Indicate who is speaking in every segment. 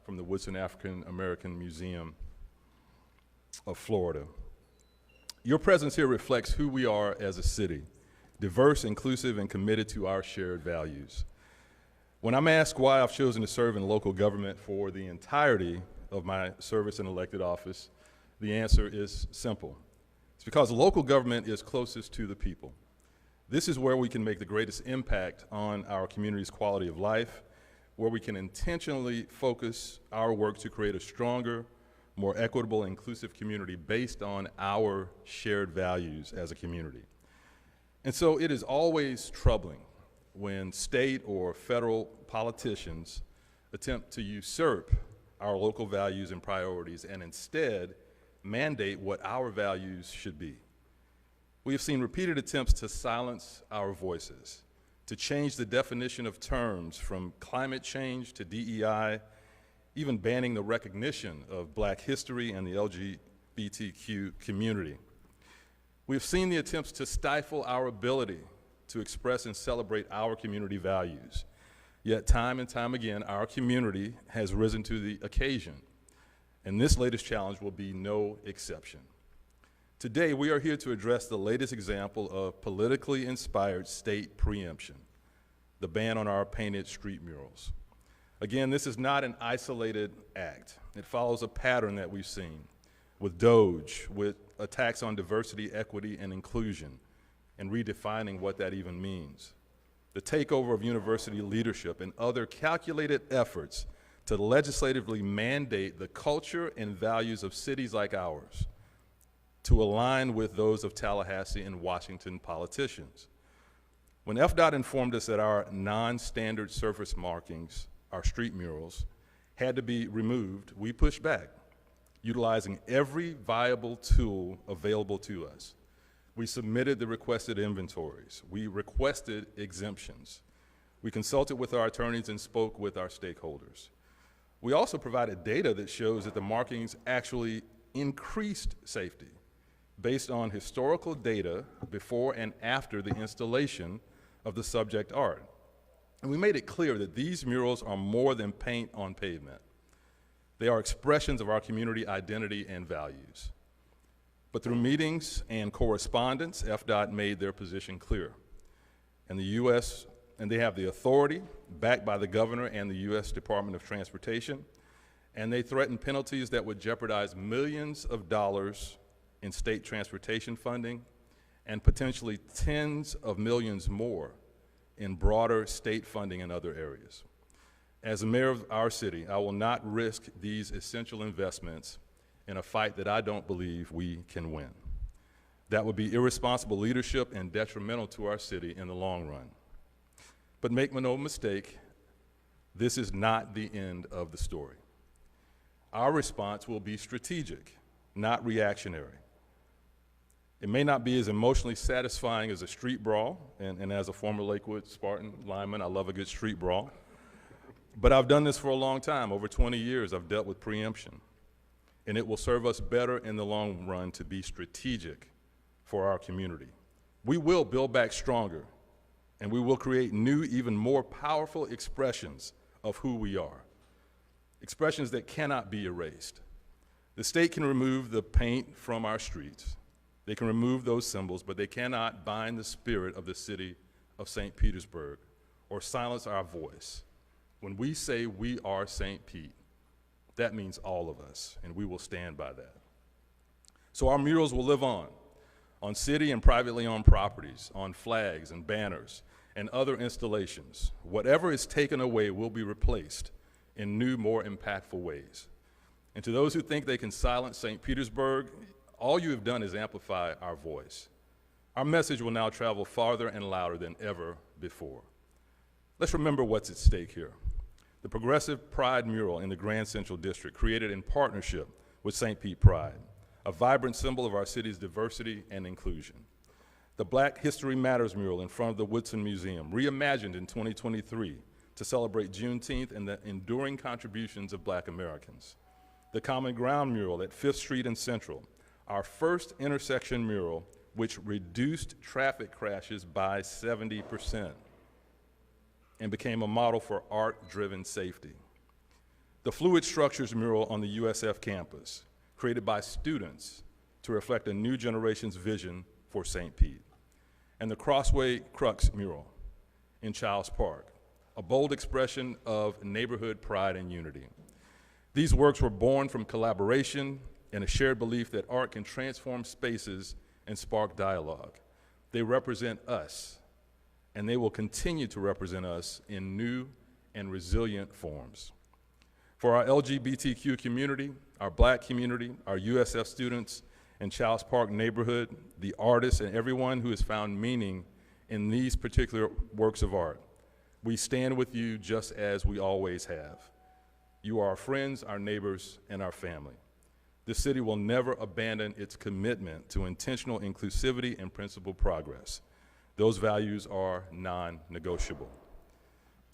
Speaker 1: from the Woodson African American Museum of Florida. Your presence here reflects who we are as a city, diverse, inclusive, and committed to our shared values. When I'm asked why I've chosen to serve in local government for the entirety of my service in elected office, the answer is simple. It's because local government is closest to the people. This is where we can make the greatest impact on our community's quality of life, where we can intentionally focus our work to create a stronger, more equitable, inclusive community based on our shared values as a community. And so it is always troubling when state or federal politicians attempt to usurp our local values and priorities and instead mandate what our values should be. We have seen repeated attempts to silence our voices, to change the definition of terms from climate change to DEI, even banning the recognition of Black history and the LGBTQ community. We've seen the attempts to stifle our ability to express and celebrate our community values. Yet time and time again, our community has risen to the occasion, and this latest challenge will be no exception. Today, we are here to address the latest example of politically inspired state preemption, the ban on our painted street murals. Again, this is not an isolated act. It follows a pattern that we've seen with DOGE, with attacks on diversity, equity, and inclusion, and redefining what that even means. The takeover of university leadership and other calculated efforts to legislatively mandate the culture and values of cities like ours to align with those of Tallahassee and Washington politicians. When FDOT informed us that our non-standard surface markings, our street murals, had to be removed, we pushed back, utilizing every viable tool available to us. We submitted the requested inventories. We requested exemptions. We consulted with our attorneys and spoke with our stakeholders. We also provided data that shows that the markings actually increased safety based on historical data before and after the installation of the subject art. And we made it clear that these murals are more than paint on pavement. They are expressions of our community identity and values. But through meetings and correspondence, FDOT made their position clear. And they have the authority, backed by the governor and the U.S. Department of Transportation, and they threatened penalties that would jeopardize millions of dollars in state transportation funding and potentially tens of millions more in broader state funding in other areas. As the mayor of our city, I will not risk these essential investments in a fight that I don't believe we can win. That would be irresponsible leadership and detrimental to our city in the long run. But make no mistake, this is not the end of the story. Our response will be strategic, not reactionary. It may not be as emotionally satisfying as a street brawl, and as a former Lakewood Spartan lineman, I love a good street brawl. But I've done this for a long time. Over 20 years, I've dealt with preemption. And it will serve us better in the long run to be strategic for our community. We will build back stronger, and we will create new, even more powerful expressions of who we are, expressions that cannot be erased. The state can remove the paint from our streets. They can remove those symbols, but they cannot bind the spirit of the city of St. Petersburg or silence our voice. When we say we are St. Pete, that means all of us, and we will stand by that. So our murals will live on city and privately owned properties, on flags and banners and other installations. Whatever is taken away will be replaced in new, more impactful ways. And to those who think they can silence St. Petersburg, all you have done is amplify our voice. Our message will now travel farther and louder than ever before. Let's remember what's at stake here. The Progressive Pride mural in the Grand Central District, created in partnership with St. Pete Pride, a vibrant symbol of our city's diversity and inclusion. The Black History Matters mural in front of the Woodson Museum, reimagined in 2023 to celebrate Juneteenth and the enduring contributions of Black Americans. The Common Ground mural at 5th Street and Central, our first intersection mural, which reduced traffic crashes by 70% and became a model for art-driven safety. The Fluid Structures mural on the USF campus, created by students to reflect a new generation's vision for St. Pete. And the Crossway Crux mural in Childs Park, a bold expression of neighborhood pride and unity. These works were born from collaboration and a shared belief that art can transform spaces and spark dialogue. They represent us, and they will continue to represent us in new and resilient forms. For our LGBTQ community, our Black community, our USF students, and Childs Park neighborhood, the artists, and everyone who has found meaning in these particular works of art, we stand with you just as we always have. You are our friends, our neighbors, and our family. This city will never abandon its commitment to intentional inclusivity and principled progress. Those values are non-negotiable.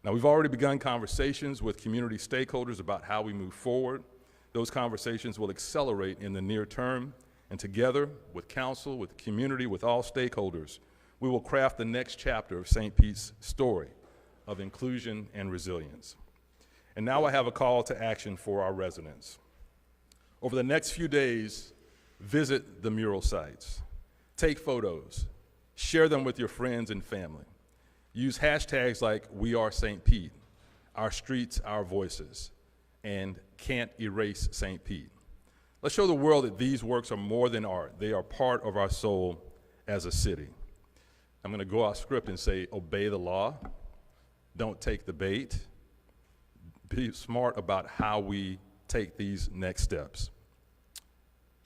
Speaker 1: Now, we've already begun conversations with community stakeholders about how we move forward. Those conversations will accelerate in the near term, and together with council, with community, with all stakeholders, we will craft the next chapter of St. Pete's story of inclusion and resilience. And now I have a call to action for our residents. Over the next few days, visit the mural sites, take photos, share them with your friends and family. Use hashtags like We Are St. Pete, Our Streets, Our Voices, and Can't Erase St. Pete. Let's show the world that these works are more than art. They are part of our soul as a city. I'm gonna go off script and say, obey the law, don't take the bait, be smart about how we take these next steps.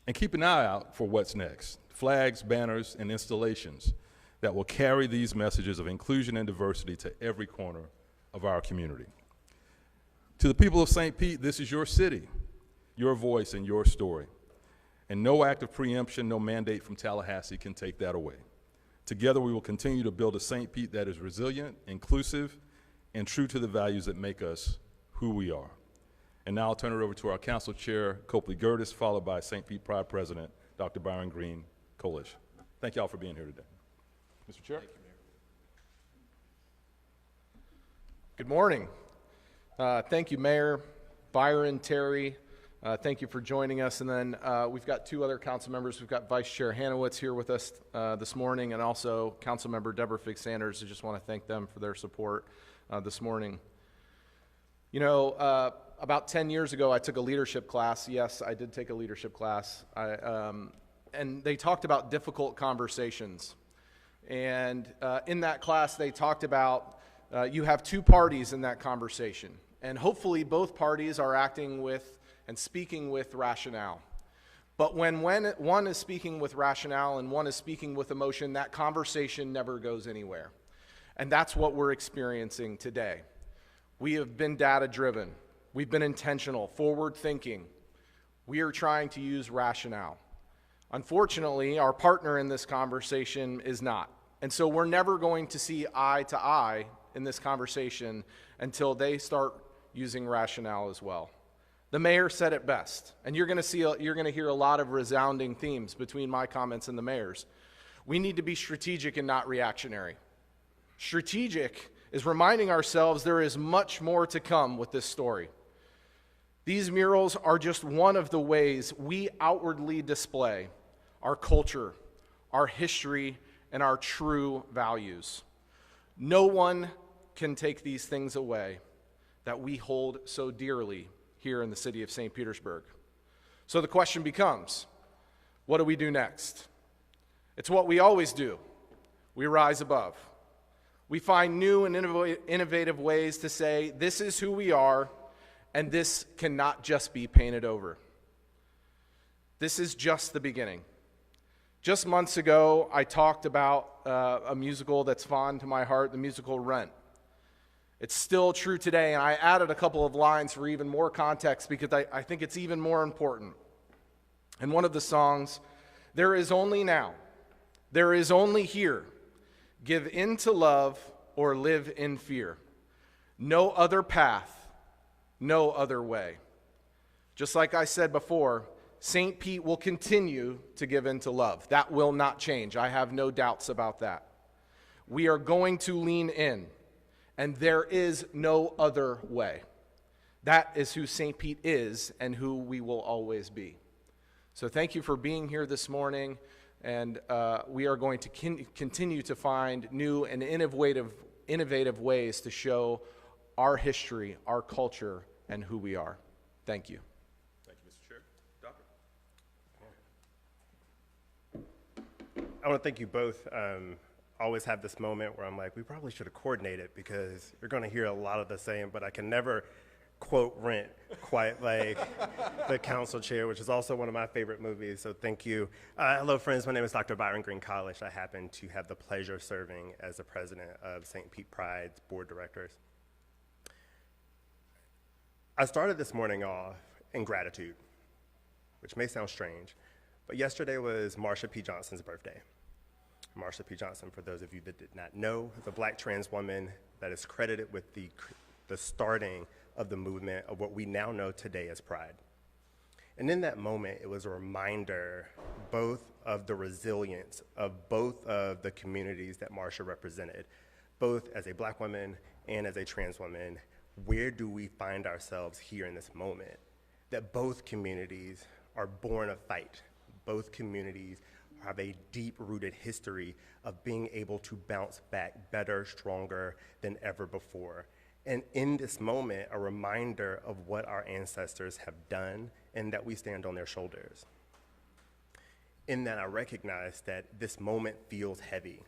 Speaker 1: And keep an eye out for what's next. Flags, banners, and installations that will carry these messages of inclusion and diversity to every corner of our community. To the people of St. Pete, this is your city, your voice, and your story. And no act of preemption, no mandate from Tallahassee can take that away. Together, we will continue to build a St. Pete that is resilient, inclusive, and true to the values that make us who we are. And now I'll turn it over to our Council Chair, Copley Gertis, followed by St. Pete Pride President, Dr. Byron Green Kolish. Thank you all for being here today. Mr. Chair.
Speaker 2: Thank you, Mayor. Good morning. Thank you, Mayor, Byron, Terry. Thank you for joining us. And then we've got two other council members. We've got Vice Chair Hanowitz here with us this morning, and also Council Member Deborah Figgs-Sanders. I just want to thank them for their support this morning. You know, about 10 years ago, I took a leadership class. Yes, I did take a leadership class. And they talked about difficult conversations. And in that class, they talked about you have two parties in that conversation. And hopefully both parties are acting with and speaking with rationale. But when one is speaking with rationale and one is speaking with emotion, that conversation never goes anywhere. And that's what we're experiencing today. We have been data-driven. We've been intentional, forward-thinking. We are trying to use rationale. Unfortunately, our partner in this conversation is not. And so we're never going to see eye to eye in this conversation until they start using rationale as well. The mayor said it best, and you're going to hear a lot of resounding themes between my comments and the mayor's. We need to be strategic and not reactionary. Strategic is reminding ourselves there is much more to come with this story. These murals are just one of the ways we outwardly display our culture, our history, and our true values. No one can take these things away that we hold so dearly here in the city of St. Petersburg. So the question becomes, what do we do next? It's what we always do. We rise above. We find new and innovative ways to say, this is who we are, and this cannot just be painted over. This is just the beginning. Just months ago, I talked about a musical that's fond to my heart, the musical Rent. It's still true today, and I added a couple of lines for even more context because I think it's even more important. And one of the songs, there is only now, there is only here, give in to love or live in fear. No other path, no other way. Just like I said before, St. Pete will continue to give in to love. That will not change. I have no doubts about that. We are going to lean in, and there is no other way. That is who St. Pete is and who we will always be. So thank you for being here this morning, and we are going to continue to find new and innovative ways to show our history, our culture, and who we are. Thank you.
Speaker 1: Thank you, Mr. Chair. Doctor?
Speaker 3: I want to thank you both. Always have this moment where I'm like, we probably should have coordinated because you're going to hear a lot of the same, but I can never quote Rent quite like the council chair, which is also one of my favorite movies, so thank you. Hello, friends. My name is Dr. Byron Green College. I happen to have the pleasure of serving as the president of St. Pete Pride's board of directors. I started this morning off in gratitude, which may sound strange, but yesterday was Marsha P. Johnson's birthday. Marsha P. Johnson, for those of you that did not know, is a black trans woman that is credited with the starting of the movement of what we now know today as Pride. And in that moment, it was a reminder both of the resilience of both of the communities that Marsha represented, both as a black woman and as a trans woman. Where do we find ourselves here in this moment? That both communities are born of fight. Both communities have a deep-rooted history of being able to bounce back better, stronger than ever before. And in this moment, a reminder of what our ancestors have done and that we stand on their shoulders. In that, I recognize that this moment feels heavy.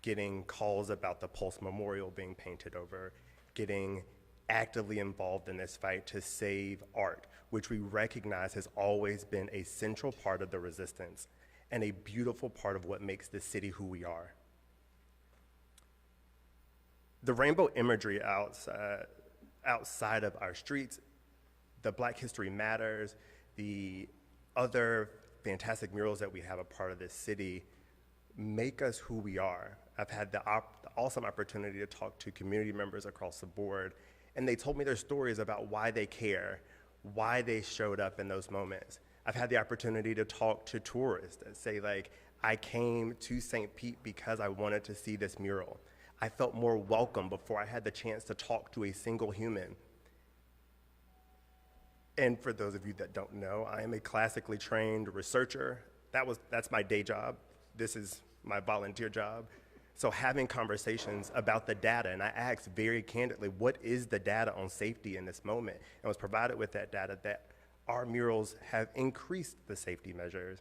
Speaker 3: Getting calls about the Pulse Memorial being painted over, getting actively involved in this fight to save art, which we recognize has always been a central part of the resistance and a beautiful part of what makes this city who we are. The rainbow imagery outside of our streets, the Black History Matters, the other fantastic murals that we have a part of this city make us who we are. I've had the awesome opportunity to talk to community members across the board, and they told me their stories about why they care, why they showed up in those moments. I've had the opportunity to talk to tourists that say, like, I came to St. Pete because I wanted to see this mural. I felt more welcome before I had the chance to talk to a single human. And for those of you that don't know, I am a classically trained researcher. That's my day job. This is my volunteer job. So having conversations about the data, and I asked very candidly, what is the data on safety in this moment? And was provided with that data that our murals have increased the safety measures.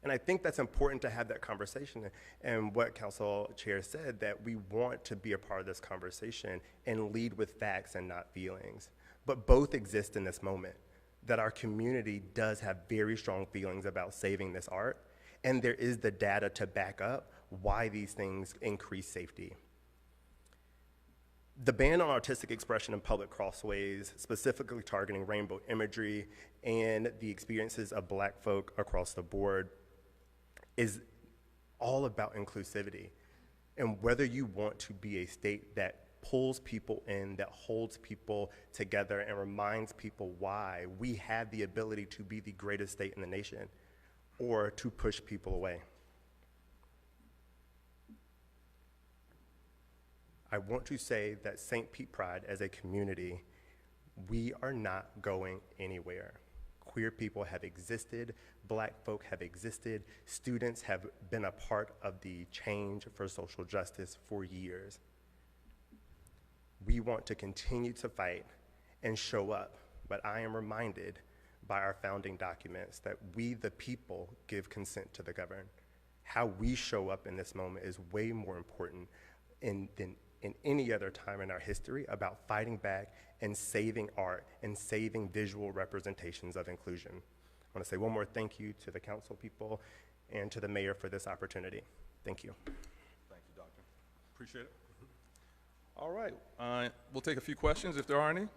Speaker 3: And I think that's important to have that conversation. And what Council Chair said, that we want to be a part of this conversation and lead with facts and not feelings. But both exist in this moment, that our community does have very strong feelings about saving this art, and there is the data to back up why these things increase safety. The ban on artistic expression in public crossways, specifically targeting rainbow imagery and the experiences of Black folk across the board, is all about inclusivity. And whether you want to be a state that pulls people in, that holds people together and reminds people why we have the ability to be the greatest state in the nation, or to push people away. I want to say that St. Pete Pride as a community, we are not going anywhere. Queer people have existed, Black folk have existed, students have been a part of the change for social justice for years. We want to continue to fight and show up, but I am reminded by our founding documents that we, the people, give consent to the governed. How we show up in this moment is way more important than in any other time in our history about fighting back and saving art and saving visual representations of inclusion. I want to say one more thank you to the council people and to the mayor for this opportunity. Thank you.
Speaker 1: Thank you, Doctor. Appreciate it. All right, we'll take a few questions if there are any.
Speaker 4: Mayor,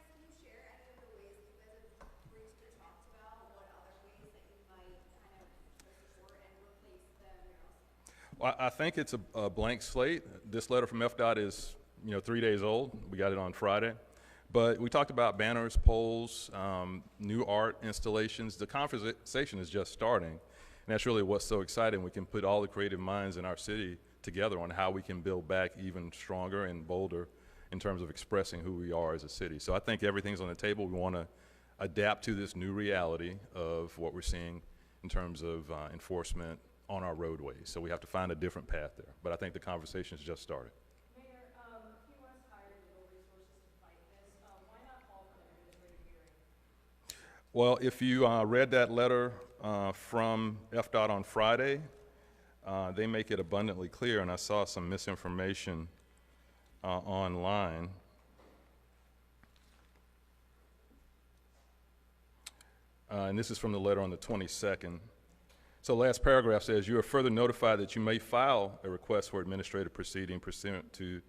Speaker 4: can you share any of the ways that you guys have recently talked about, what other ways that you might kind of support and replace the murals?
Speaker 1: Well, I think it's a blank slate. This letter from FDOT is, 3 days old. We got it on Friday. But we talked about banners, poles, new art installations. The conversation is just starting. And that's really what's so exciting. We can put all the creative minds in our city together on how we can build back even stronger and bolder in terms of expressing who we are as a city. So I think everything's on the table. We want to adapt to this new reality of what we're seeing in terms of enforcement on our roadways. So we have to find a different path there. But I think the conversation's just started.
Speaker 5: Mayor, if you want us to hire legal resources to fight this, why not call for an administrative hearing?
Speaker 1: Well, if you read that letter from FDOT on Friday, they make it abundantly clear, and I saw some misinformation online. And this is from the letter on the 22nd. So last paragraph says, you are further notified that you may file a request for administrative proceeding pursuant to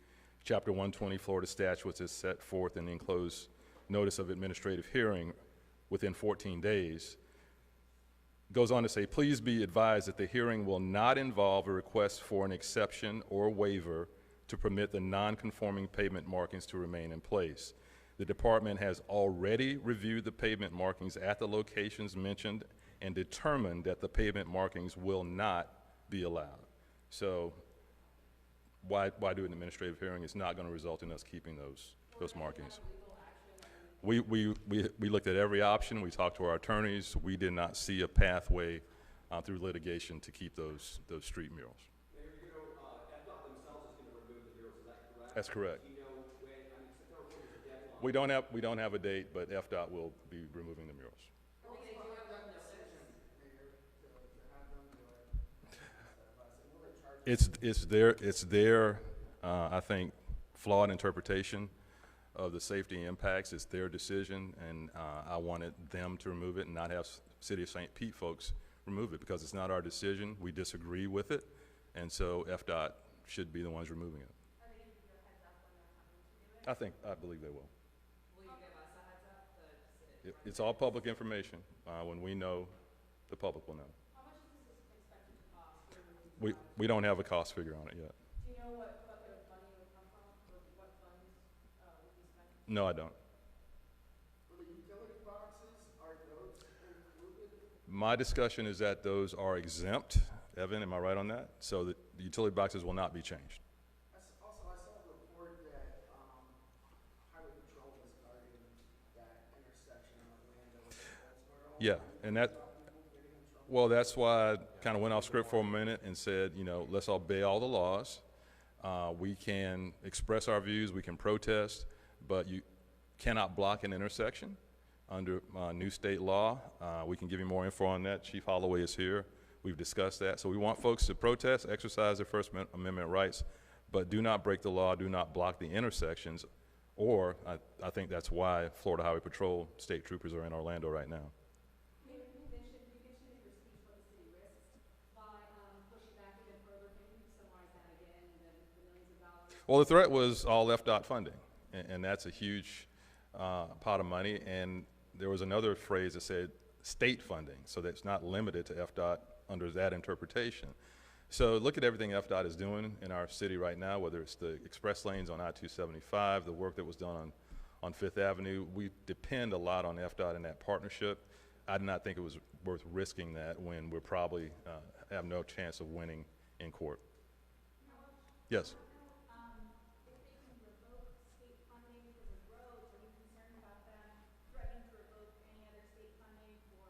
Speaker 1: Chapter 120 Florida statutes as set forth in the enclosed notice of administrative hearing within 14 days. Goes on to say, please be advised that the hearing will not involve a request for an exception or waiver to permit the non-conforming pavement markings to remain in place. The department has already reviewed the pavement markings at the locations mentioned and determined that the pavement markings will not be allowed. So why do an administrative hearing? It's not going to result in us keeping those markings. We looked at every option. We talked to our attorneys. We did not see a pathway through litigation to keep those street murals.
Speaker 6: Mayor, FDOT themselves is going to remove the murals. Is that correct?
Speaker 1: That's correct.
Speaker 6: Do you know when? I mean, September 4th is the deadline.
Speaker 1: We don't have a date, but FDOT will be removing the murals. It's their I think flawed interpretation of the safety impacts. It's their decision, and I wanted them to remove it and not have City of St. Pete folks remove it because it's not our decision. We disagree with it, and so FDOT should be the ones removing it.
Speaker 5: Are they going to give you a heads up when they're coming to do it?
Speaker 1: I believe they will.
Speaker 5: Will you give us a heads up?
Speaker 1: It's all public information. When we know, the public will know.
Speaker 5: How much is this expected to cost for removing?
Speaker 1: We don't have a cost figure on it yet.
Speaker 5: Do you know what bucket of funding would come from, or what funds would be spent?
Speaker 1: No, I don't.
Speaker 7: For the utility boxes, are those included?
Speaker 1: My discussion is that those are exempt. Evan, am I right on that? So the utility boxes will not be changed.
Speaker 7: Also, I saw a report that Highway Patrol was guarding that intersection on Orlando with Goldsboro.
Speaker 1: Yeah, and well, that's why I kind of went off script for a minute and said, let's obey all the laws. We can express our views, we can protest, but you cannot block an intersection under new state law. We can give you more info on that. Chief Holloway is here. We've discussed that. So we want folks to protest, exercise their First Amendment rights, but do not break the law, do not block the intersections, or I think that's why Florida Highway Patrol state troopers are in Orlando right now.
Speaker 5: Mayor, you mentioned in your speech what the city risks by pushing back even further. Can you summarize that again, the millions of dollars?
Speaker 1: Well, the threat was all FDOT funding, and that's a huge pot of money. And there was another phrase that said state funding, so that's not limited to FDOT under that interpretation. So look at everything FDOT is doing in our city right now, whether it's the express lanes on I-275, the work that was done on Fifth Avenue. We depend a lot on FDOT in that partnership. I did not think it was worth risking that when we're probably have no chance of winning in court. Yes.
Speaker 5: If they can revoke state funding for the roads, are you concerned about them threatening to revoke any other state funding for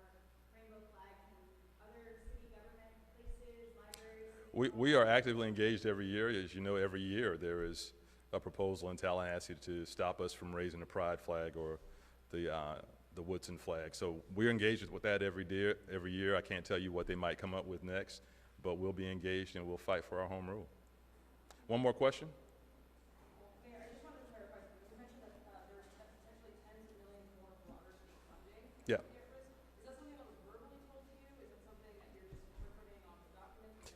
Speaker 5: rainbow flags and other city government places, libraries?
Speaker 1: We are actively engaged every year. As you know, every year there is a proposal in Tallahassee to stop us from raising the pride flag or the Woodson flag. So we're engaged with that every year. I can't tell you what they might come up with next, but we'll be engaged and we'll fight for our home rule. One more question?
Speaker 5: Mayor, I just wanted to clarify something. You mentioned that there's potentially tens of millions more for other state funding.
Speaker 1: Yeah.
Speaker 5: Is that something that was verbally told to you? Is it something that you're just interpreting off the documents?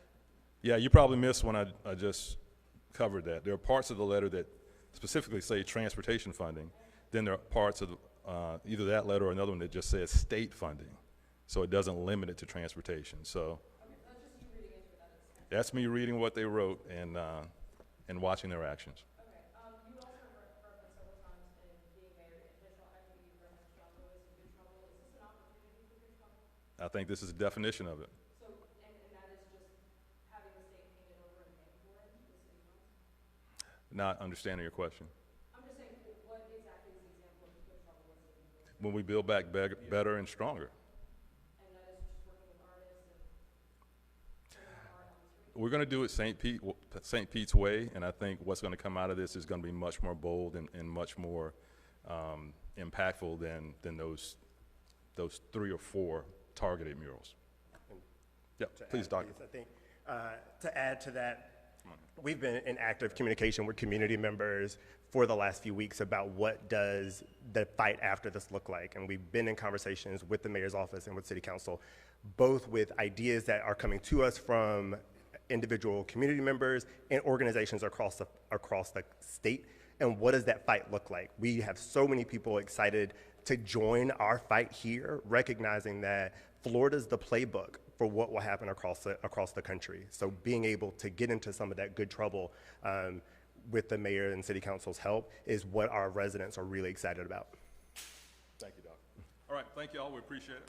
Speaker 1: Yeah, you probably missed when I just covered that. There are parts of the letter that specifically say transportation funding. Then there are parts of either that letter or another one that just says state funding. So it doesn't limit it to transportation. So
Speaker 5: Okay, so that's just you reading into it.
Speaker 1: that's me reading what they wrote and watching their actions.
Speaker 5: Okay, you also referenced several times in being mayor additional equity. You referenced John Lewis and good trouble. Is this an opportunity for good trouble?
Speaker 1: I think this is a definition of it.
Speaker 5: So, and that is just having the state painted over and paying for it, the city funds?
Speaker 1: Not understanding your question. when we build back better and stronger.
Speaker 5: And that is just working with artists and putting art on the street.
Speaker 1: We're going to do it St. Pete's way, and I think what's going to come out of this is going to be much more bold and much more impactful than those 3 or 4 targeted murals. Yeah, please, Doctor.
Speaker 3: I think to add to that, we've been in active communication with community members for the last few weeks about what does the fight after this look like, and we've been in conversations with the mayor's office and with city council, both with ideas that are coming to us from individual community members and organizations across the state, and what does that fight look like? We have so many people excited to join our fight here, recognizing that Florida's the playbook for what will happen across the country. So being able to get into some of that good trouble with the mayor and city council's help is what our residents are really excited about.
Speaker 1: Thank you, Doc. All right, thank you all. We appreciate it.